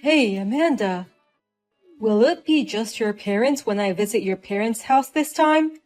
Hey, Amanda. Will it be just your parents when I visit your parents' house this time?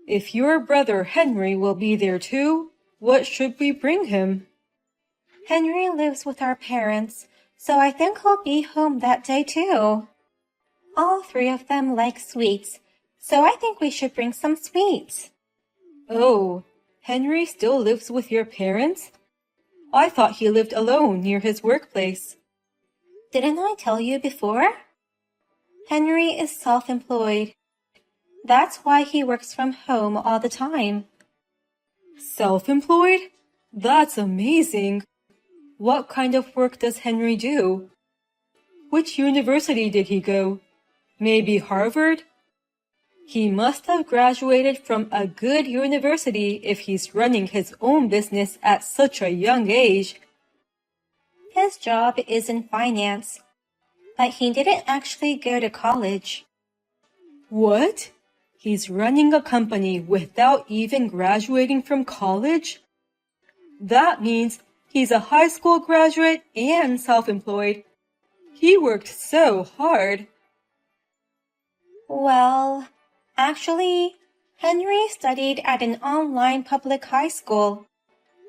If your brother Henry will be there too, what should we bring him? Henry lives with our parents, so I think he'll be home that day too. All three of them like sweets, so I think we should bring some sweets. Oh, Henry still lives with your parents? I thought he lived alone near his workplace. Didn't I tell you before? Henry is self-employed. That's why he works from home all the time. Self-employed? That's amazing. What kind of work does Henry do? Which university did he go? Maybe Harvard? He must have graduated from a good university if he's running his own business at such a young age. His job is in finance, but he didn't actually go to college. What? He's running a company without even graduating from college? That means he's a high school graduate and self-employed. He worked so hard. Well, actually, Henry studied at an online public high school.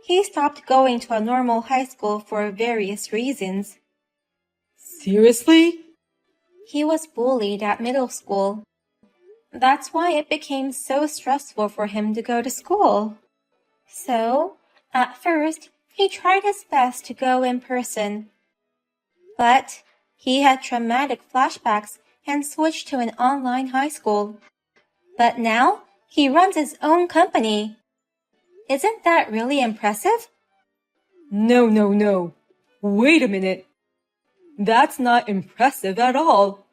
He stopped going to a normal high school for various reasons. Seriously? He was bullied at middle school. That's why it became so stressful for him to go to school. So, at first, he tried his best to go in person. But he had traumatic flashbacks and switched to an online high school. But now, he runs his own company. Isn't that really impressive? No. Wait a minute. That's not impressive at all.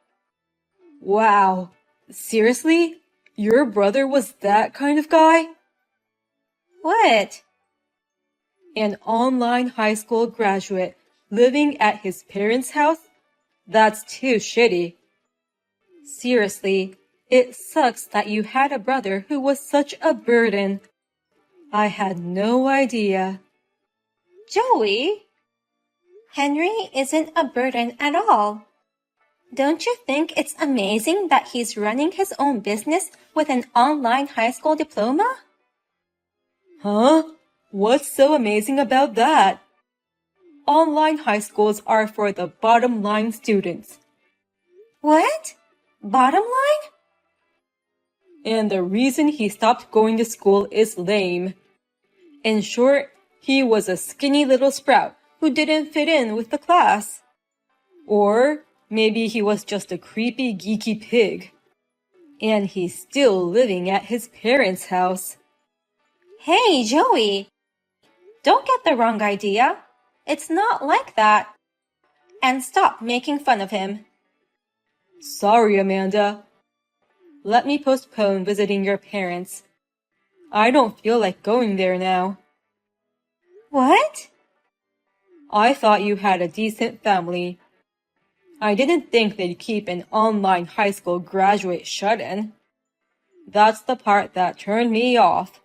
Wow. Seriously? Your brother was that kind of guy? What? An online high school graduate living at his parents' house? That's too shitty. Seriously, it sucks that you had a brother who was such a burden. I had no idea. Joey, Henry isn't a burden at all. Don't you think it's amazing that he's running his own business with an online high school diploma? Huh? What's so amazing about that? Online high schools are for the bottom line students. What? Bottom line? And the reason he stopped going to school is lame. In short, he was a skinny little sprout who didn't fit in with the class. Or maybe he was just a creepy, geeky pig. And he's still living at his parents' house. Hey, Joey! Don't get the wrong idea. It's not like that. And stop making fun of him. Sorry, Amanda. Let me postpone visiting your parents. I don't feel like going there now. What? I thought you had a decent family. I didn't think they'd keep an online high school graduate shut in. That's the part that turned me off.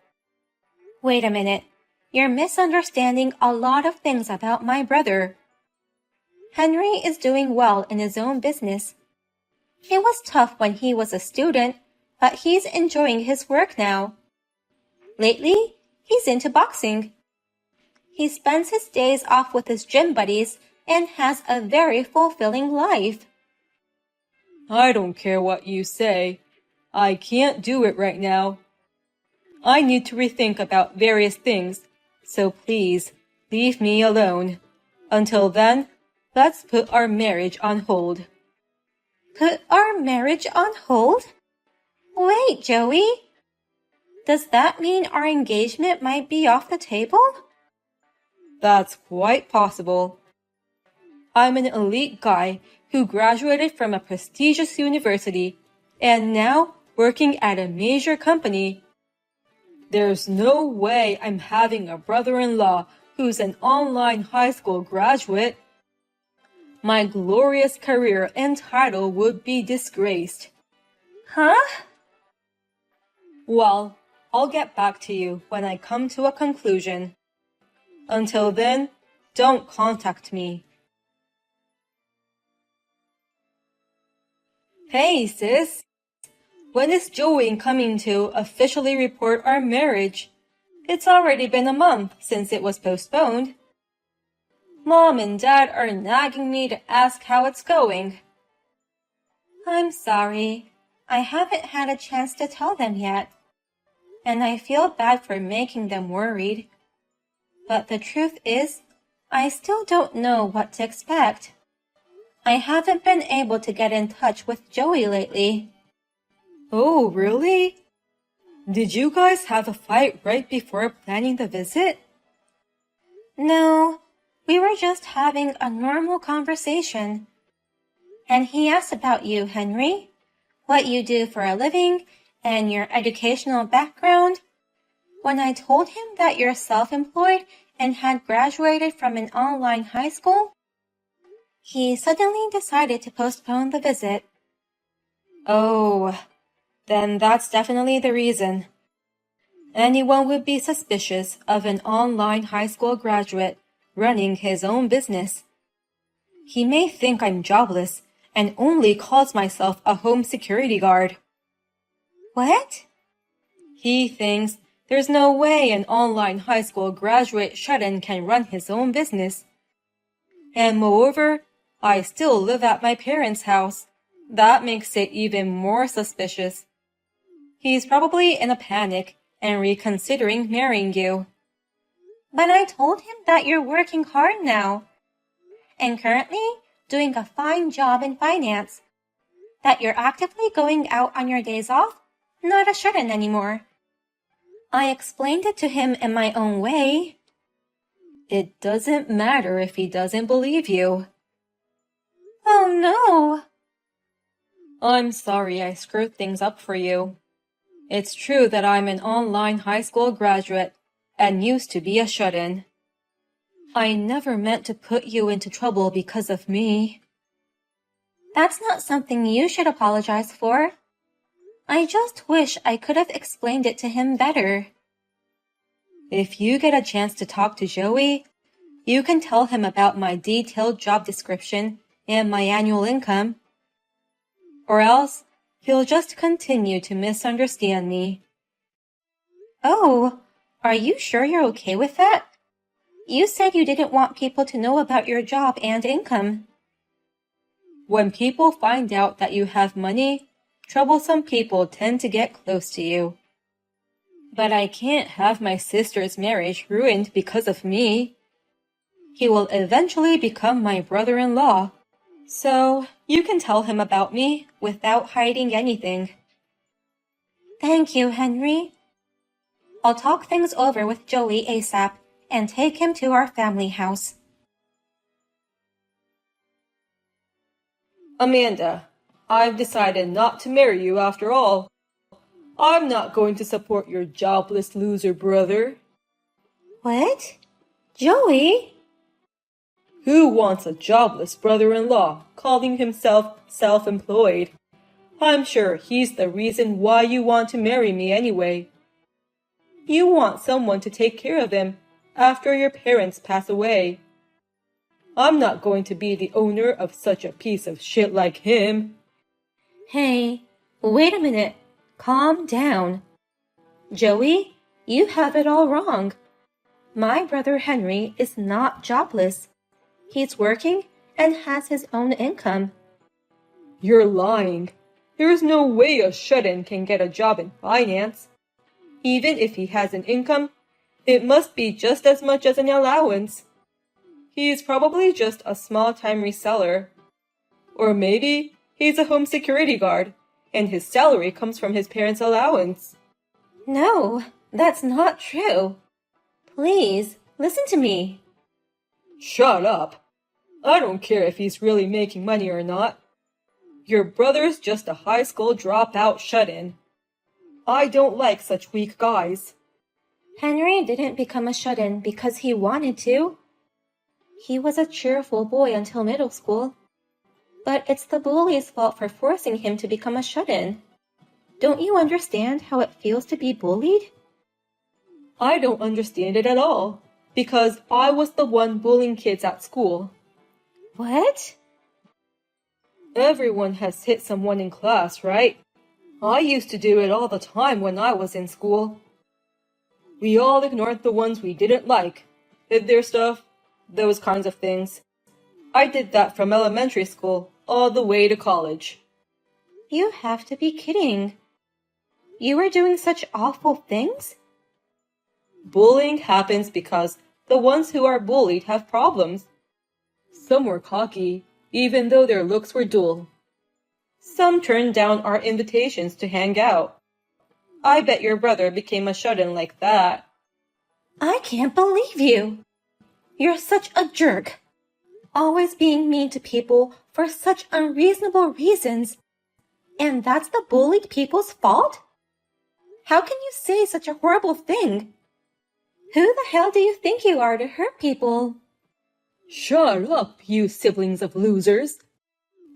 Wait a minute. You're misunderstanding a lot of things about my brother. Henry is doing well in his own business. It was tough when he was a student, but he's enjoying his work now. Lately, he's into boxing. He spends his days off with his gym buddies and has a very fulfilling life. I don't care what you say. I can't do it right now. I need to rethink about various things, so please leave me alone. Until then, let's put our marriage on hold. Put our marriage on hold? Wait, Joey. Does that mean our engagement might be off the table? That's quite possible. I'm an elite guy who graduated from a prestigious university and now working at a major company. There's no way I'm having a brother-in-law who's an online high school graduate. My glorious career and title would be disgraced. Huh? Well, I'll get back to you when I come to a conclusion. Until then, don't contact me. Hey, sis. When is Joey coming to officially report our marriage? It's already been a month since it was postponed. Mom and Dad are nagging me to ask how it's going. I'm sorry. I haven't had a chance to tell them yet. And I feel bad for making them worried. But the truth is, I still don't know what to expect. I haven't been able to get in touch with Joey lately. Oh, really? Did you guys have a fight right before planning the visit? No, we were just having a normal conversation. And he asked about you, Henry, what you do for a living, and your educational background. When I told him that you're self-employed and had graduated from an online high school, he suddenly decided to postpone the visit. Oh, then that's definitely the reason. Anyone would be suspicious of an online high school graduate running his own business. He may think I'm jobless and only calls myself a home security guard. What? He thinks there's no way an online high school graduate shut-in can run his own business. And moreover, I still live at my parents' house. That makes it even more suspicious. He's probably in a panic and reconsidering marrying you. But I told him that you're working hard now and currently doing a fine job in finance, that you're actively going out on your days off, not a shut-in anymore. I explained it to him in my own way. It doesn't matter if he doesn't believe you. Oh no! I'm sorry I screwed things up for you. It's true that I'm an online high school graduate and used to be a shut-in. I never meant to put you into trouble because of me. That's not something you should apologize for. I just wish I could have explained it to him better. If you get a chance to talk to Joey, you can tell him about my detailed job description and my annual income. Or else, he'll just continue to misunderstand me. Oh, are you sure you're okay with that? You said you didn't want people to know about your job and income. When people find out that you have money, troublesome people tend to get close to you. But I can't have my sister's marriage ruined because of me. He will eventually become my brother-in-law, so you can tell him about me without hiding anything. Thank you, Henry. I'll talk things over with Joey ASAP and take him to our family house. Amanda, I've decided not to marry you after all. I'm not going to support your jobless loser brother. What? Joey? Who wants a jobless brother-in-law calling himself self-employed? I'm sure he's the reason why you want to marry me anyway. You want someone to take care of him after your parents pass away. I'm not going to be the owner of such a piece of shit like him. Hey, wait a minute. Calm down. Joey, you have it all wrong. My brother Henry is not jobless. He's working and has his own income. You're lying. There's no way a shut-in can get a job in finance. Even if he has an income, it must be just as much as an allowance. He's probably just a small-time reseller. Or maybe he's a home security guard, and his salary comes from his parents' allowance. No, that's not true. Please, listen to me. Shut up. I don't care if he's really making money or not. Your brother's just a high school dropout shut-in. I don't like such weak guys. Henry didn't become a shut-in because he wanted to. He was a cheerful boy until middle school. But it's the bully's fault for forcing him to become a shut-in. Don't you understand how it feels to be bullied? I don't understand it at all, because I was the one bullying kids at school. What? Everyone has hit someone in class, right? I used to do it all the time when I was in school. We all ignored the ones we didn't like, hid their stuff, those kinds of things. I did that from elementary school all the way to college. You have to be kidding. You were doing such awful things? Bullying happens because the ones who are bullied have problems. Some were cocky, even though their looks were dull. Some turned down our invitations to hang out. I bet your brother became a shut-in like that. I can't believe you. You're such a jerk. Always being mean to people for such unreasonable reasons. And that's the bullied people's fault? How can you say such a horrible thing? Who the hell do you think you are to hurt people? Shut up, you siblings of losers.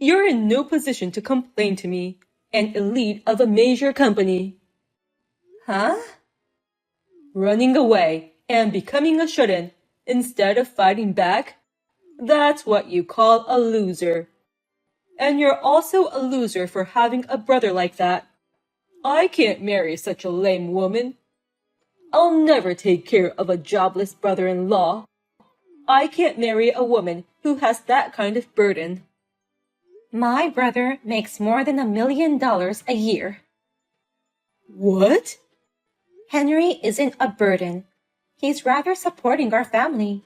You're in no position to complain to me, an elite of a major company. Huh? Running away and becoming a shut-in instead of fighting back? That's what you call a loser. And you're also a loser for having a brother like that. I can't marry such a lame woman. I'll never take care of a jobless brother-in-law. I can't marry a woman who has that kind of burden. My brother makes more than $1 million a year. What? Henry isn't a burden. He's rather supporting our family.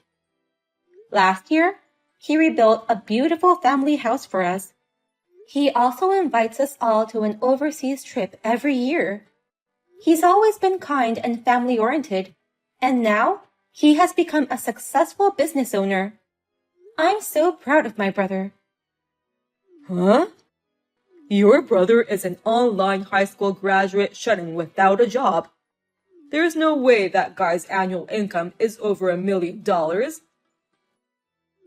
Last year, he rebuilt a beautiful family house for us. He also invites us all to an overseas trip every year. He's always been kind and family-oriented, and now he has become a successful business owner. I'm so proud of my brother. Huh? Your brother is an online high school graduate shut-in without a job. There's no way that guy's annual income is over $1 million.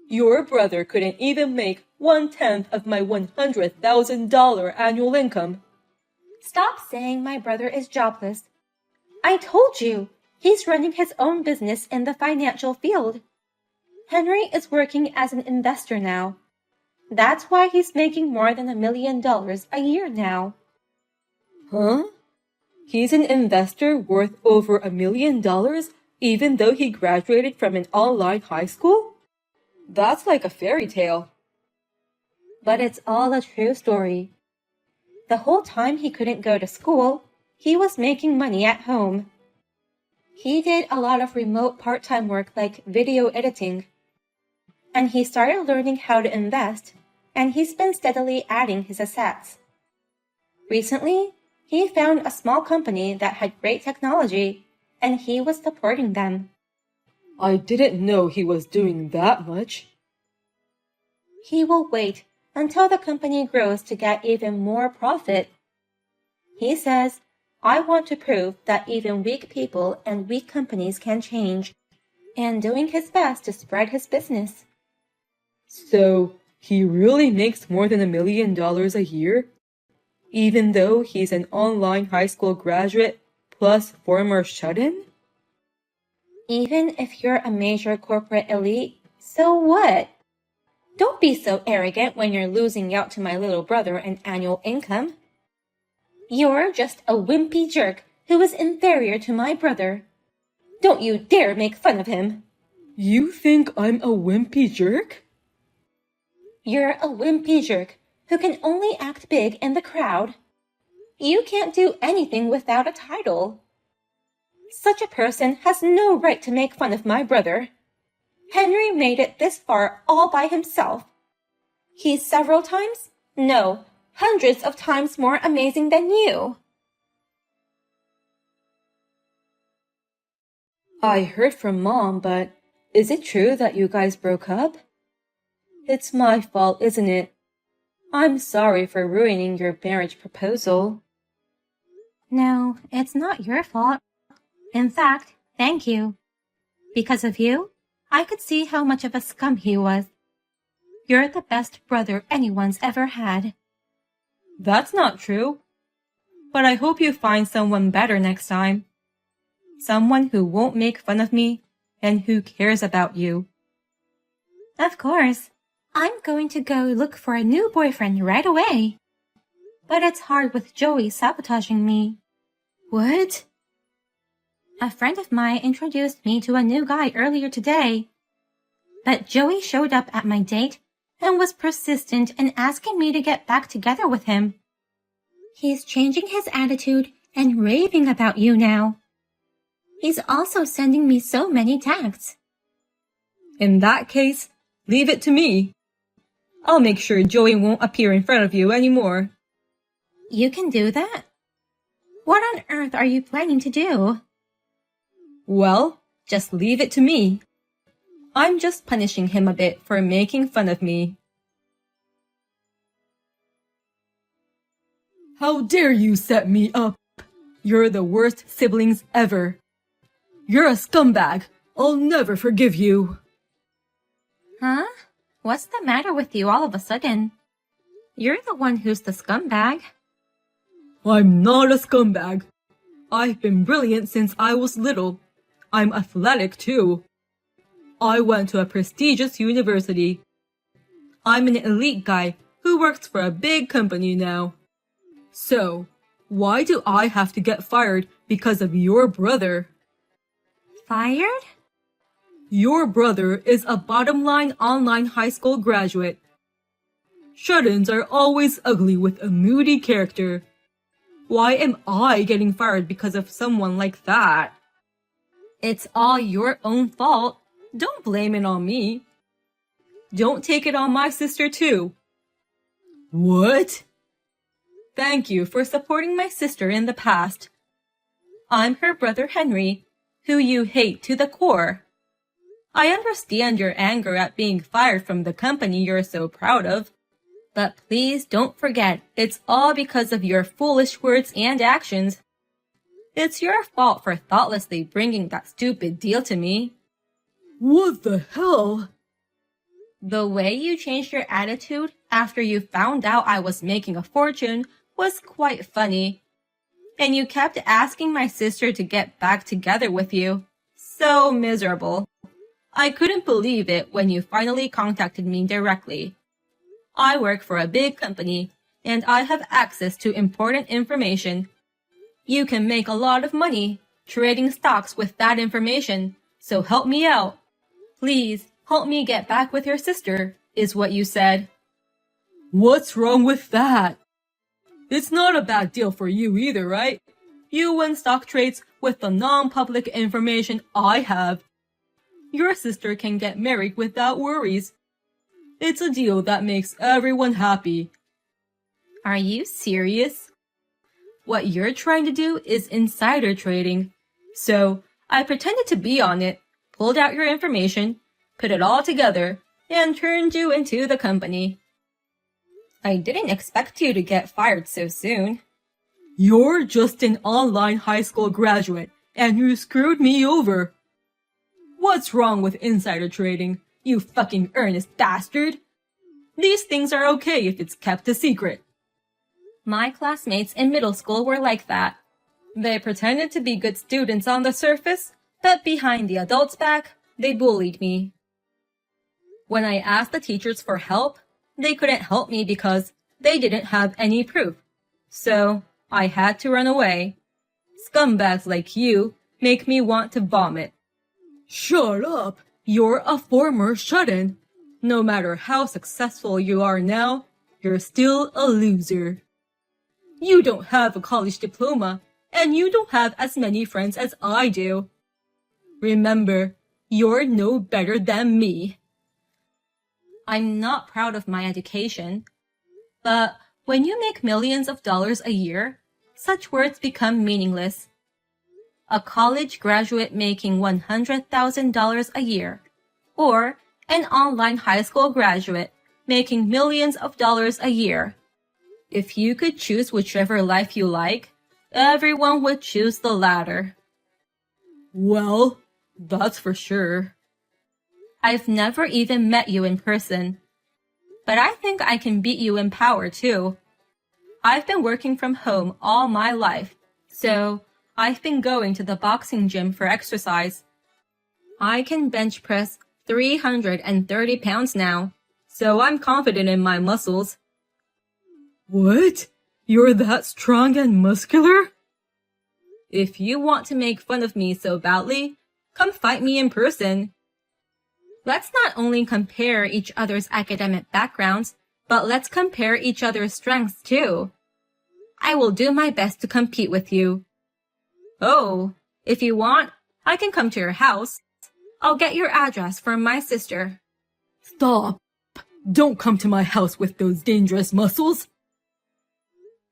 Your brother couldn't even make 1/10 of my $100,000 annual income. Stop saying my brother is jobless. I told you, he's running his own business in the financial field. Henry is working as an investor now. That's why he's making more than $1 million a year now. Huh? He's an investor worth over $1 million even though he graduated from an online high school? That's like a fairy tale. But it's all a true story. The whole time he couldn't go to school, he was making money at home. He did a lot of remote part-time work like video editing. And he started learning how to invest, and he's been steadily adding his assets. Recently, he found a small company that had great technology, and he was supporting them. I didn't know he was doing that much. He will wait until the company grows to get even more profit. He says, I want to prove that even weak people and weak companies can change, and doing his best to spread his business. So, he really makes more than $1 million a year? Even though he's an online high school graduate plus former shut-in? Even if you're a major corporate elite, so what? Don't be so arrogant when you're losing out to my little brother in annual income. You're just a wimpy jerk who is inferior to my brother. Don't you dare make fun of him. You think I'm a wimpy jerk? You're a wimpy jerk who can only act big in the crowd. You can't do anything without a title. Such a person has no right to make fun of my brother. Henry made it this far all by himself. He's several times, no, hundreds of times more amazing than you. I heard from Mom, but is it true that you guys broke up? It's my fault, isn't it? I'm sorry for ruining your marriage proposal. No, it's not your fault. In fact, thank you. Because of you, I could see how much of a scum he was. You're the best brother anyone's ever had. That's not true. But I hope you find someone better next time. Someone who won't make fun of me and who cares about you. Of course. I'm going to go look for a new boyfriend right away. But it's hard with Joey sabotaging me. What? A friend of mine introduced me to a new guy earlier today. But Joey showed up at my date and was persistent in asking me to get back together with him. He's changing his attitude and raving about you now. He's also sending me so many texts. In that case, leave it to me. I'll make sure Joey won't appear in front of you anymore. You can do that? What on earth are you planning to do? Well, just leave it to me. I'm just punishing him a bit for making fun of me. How dare you set me up? You're the worst siblings ever. You're a scumbag. I'll never forgive you. Huh? What's the matter with you all of a sudden? You're the one who's the scumbag. I'm not a scumbag. I've been brilliant since I was little. I'm athletic too. I went to a prestigious university. I'm an elite guy who works for a big company now. So, why do I have to get fired because of your brother? Fired? Your brother is a bottom-line online high school graduate. Shut-ins are always ugly with a moody character. Why am I getting fired because of someone like that? It's all your own fault. Don't blame it on me. Don't take it on my sister too. What? Thank you for supporting my sister in the past. I'm her brother Henry, who you hate to the core. I understand your anger at being fired from the company you're so proud of. But please don't forget, it's all because of your foolish words and actions. It's your fault for thoughtlessly bringing that stupid deal to me. What the hell? The way you changed your attitude after you found out I was making a fortune was quite funny. And you kept asking my sister to get back together with you. So miserable. I couldn't believe it when you finally contacted me directly. I work for a big company, and I have access to important information. You can make a lot of money trading stocks with that information, so help me out. Please, help me get back with your sister, is what you said. What's wrong with that? It's not a bad deal for you either, right? You win stock trades with the non-public information I have. Your sister can get married without worries. It's a deal that makes everyone happy. Are you serious? What you're trying to do is insider trading. So, I pretended to be on it, pulled out your information, put it all together, and turned you into the company. I didn't expect you to get fired so soon. You're just an online high school graduate, and you screwed me over. What's wrong with insider trading, you fucking earnest bastard? These things are okay if it's kept a secret. My classmates in middle school were like that. They pretended to be good students on the surface, but behind the adults' back, they bullied me. When I asked the teachers for help, they couldn't help me because they didn't have any proof. So, I had to run away. Scumbags like you make me want to vomit. Shut up! You're a former shut-in. No matter how successful you are now, you're still a loser. You don't have a college diploma, and you don't have as many friends as I do. Remember, you're no better than me. I'm not proud of my education, but when you make millions of dollars a year, such words become meaningless. A college graduate making $100,000 a year, or an online high school graduate making millions of dollars a year. If you could choose whichever life you like, everyone would choose the latter. Well, that's for sure. I've never even met you in person, but I think I can beat you in power too. I've been working from home all my life, so I've been going to the boxing gym for exercise. I can bench press 330 pounds now, so I'm confident in my muscles. What? You're that strong and muscular? If you want to make fun of me so badly, come fight me in person. Let's not only compare each other's academic backgrounds, but let's compare each other's strengths too. I will do my best to compete with you. Oh, if you want, I can come to your house. I'll get your address from my sister. Stop. Don't come to my house with those dangerous muscles.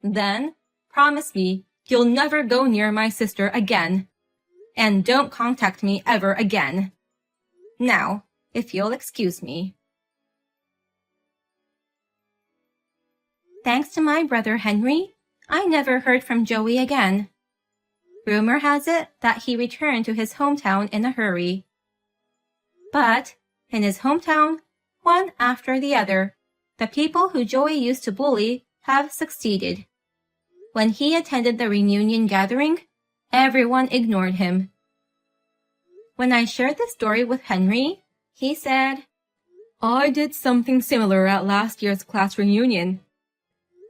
Then, promise me you'll never go near my sister again. And don't contact me ever again. Now, if you'll excuse me. Thanks to my brother Henry, I never heard from Joey again. Rumor has it that he returned to his hometown in a hurry. But, in his hometown, one after the other, the people who Joey used to bully have succeeded. When he attended the reunion gathering, everyone ignored him. When I shared the story with Henry, he said, I did something similar at last year's class reunion.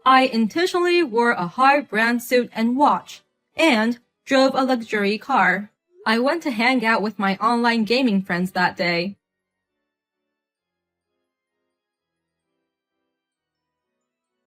I intentionally wore a high-brand suit and watch, and drove a luxury car. I went to hang out with my online gaming friends that day.